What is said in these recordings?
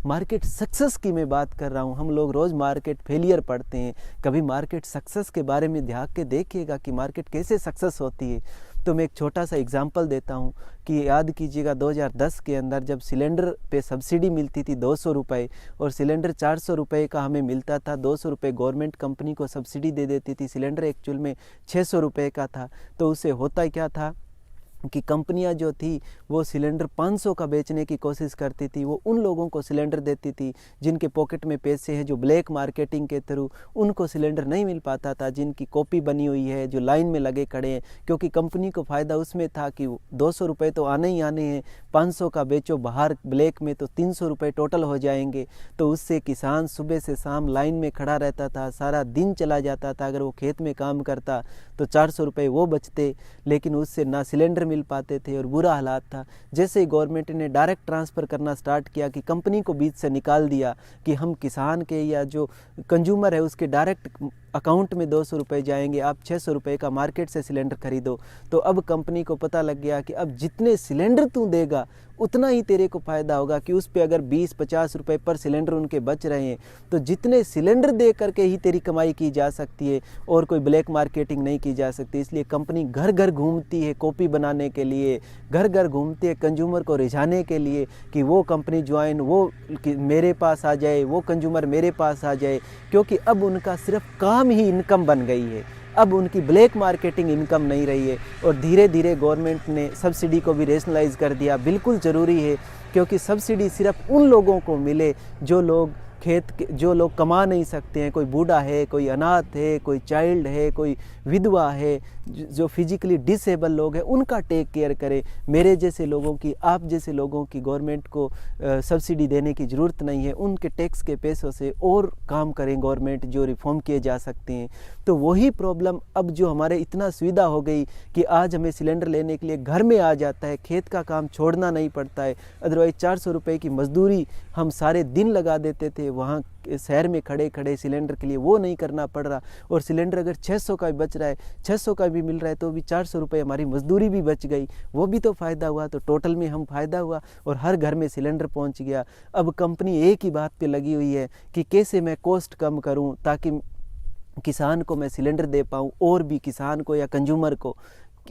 Market success की मैं बात कर रहा हूँ। हम लोग रोज़ मार्केट फेलियर पढ़ते हैं, कभी मार्केट सक्सेस के बारे में ध्यान के देखिएगा कि मार्केट कैसे सक्सेस होती है। तो मैं एक छोटा सा एग्जांपल देता हूँ कि याद कीजिएगा 2010 के अंदर जब सिलेंडर पे सब्सिडी मिलती थी 200 रुपये और सिलेंडर 400 रुपये का हमें मिलता था। 200 रुपये गवर्नमेंट कंपनी को सब्सिडी दे देती थी। सिलेंडर एक्चुअल में 600 रुपये का था। तो उससे होता क्या था कि कंपनियां जो थी वो सिलेंडर 500 का बेचने की कोशिश करती थी। वो उन लोगों को सिलेंडर देती थी जिनके पॉकेट में पैसे हैं, जो ब्लैक मार्केटिंग के थ्रू उनको सिलेंडर नहीं मिल पाता था, जिनकी कॉपी बनी हुई है, जो लाइन में लगे खड़े हैं। क्योंकि कंपनी को फ़ायदा उसमें था कि 200 रुपये तो आने ही आने हैं, 500 का बेचो बाहर ब्लैक में तो 300 रुपये टोटल हो जाएंगे। तो उससे किसान सुबह से शाम लाइन में खड़ा रहता था, सारा दिन चला जाता था। अगर वो खेत में काम करता तो 400 रुपये वो बचते, लेकिन उससे ना सिलेंडर मिल पाते थे और बुरा हालात था। जैसे ही गवर्नमेंट ने डायरेक्ट ट्रांसफ़र करना स्टार्ट किया कि कंपनी को बीच से निकाल दिया कि हम किसान के या जो कंज्यूमर है उसके डायरेक्ट अकाउंट में 200 रुपये जाएंगे, आप 600 रुपये का मार्केट से सिलेंडर खरीदो। तो अब कंपनी को पता लग गया कि अब जितने सिलेंडर तू देगा उतना ही तेरे को फ़ायदा होगा, कि उस पे अगर 20-50 रुपये पर सिलेंडर उनके बच रहे हैं तो जितने सिलेंडर दे करके ही तेरी कमाई की जा सकती है और कोई ब्लैक मार्केटिंग नहीं की जा सकती। इसलिए कंपनी घर घर घूमती है कॉपी बनाने के लिए, घर घर घूमती है कंज्यूमर को रिझाने के लिए कि वो कंपनी ज्वाइन, वो मेरे पास आ जाए, वो कंज्यूमर मेरे पास आ जाए। क्योंकि अब उनका सिर्फ काम ही इनकम बन गई है, अब उनकी ब्लैक मार्केटिंग इनकम नहीं रही है। और धीरे धीरे गवर्नमेंट ने सब्सिडी को भी रेशनलाइज कर दिया। बिल्कुल ज़रूरी है, क्योंकि सब्सिडी सिर्फ उन लोगों को मिले जो लोग जो लोग कमा नहीं सकते हैं। कोई बूढ़ा है, कोई अनाथ है, कोई चाइल्ड है, कोई विधवा है, जो फिजिकली डिसेबल लोग हैं, उनका टेक केयर करे। मेरे जैसे लोगों की, आप जैसे लोगों की गवर्नमेंट को सब्सिडी देने की ज़रूरत नहीं है। उनके टैक्स के पैसों से और काम करें गवर्नमेंट, जो रिफॉर्म किए जा सकते हैं। तो वही प्रॉब्लम अब जो हमारे इतना सुविधा हो गई कि आज हमें सिलेंडर लेने के लिए घर में आ जाता है, खेत का काम छोड़ना नहीं पड़ता है। अदरवाइज़ 400 रुपये की मजदूरी हम सारे दिन लगा देते थे वहाँ शहर में खड़े खड़े सिलेंडर के लिए, वो नहीं करना पड़ रहा। और सिलेंडर अगर 600 का भी बच रहा है, 600 का भी मिल रहा है, तो भी 400 रुपये हमारी मजदूरी भी बच गई, वो भी तो फ़ायदा हुआ। तो टोटल में हम फ़ायदा हुआ और हर घर में सिलेंडर पहुंच गया। अब कंपनी एक ही बात पे लगी हुई है कि कैसे मैं कॉस्ट कम करूं ताकि किसान को मैं सिलेंडर दे पाऊँ, और भी किसान को या कंज्यूमर को।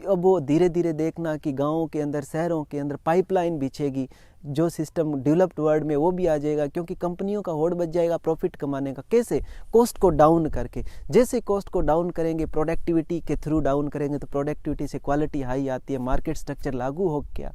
अब वो धीरे धीरे देखना कि गाँवों के अंदर, शहरों के अंदर पाइपलाइन बिछेगी, जो सिस्टम डेवलप्ड वर्ल्ड में वो भी आ जाएगा। क्योंकि कंपनियों का होड़ बच जाएगा प्रॉफिट कमाने का। कैसे? कॉस्ट को डाउन करके। जैसे कॉस्ट को डाउन करेंगे, प्रोडक्टिविटी के थ्रू डाउन करेंगे, तो प्रोडक्टिविटी से क्वालिटी हाई आती है। मार्केट स्ट्रक्चर लागू हो क्या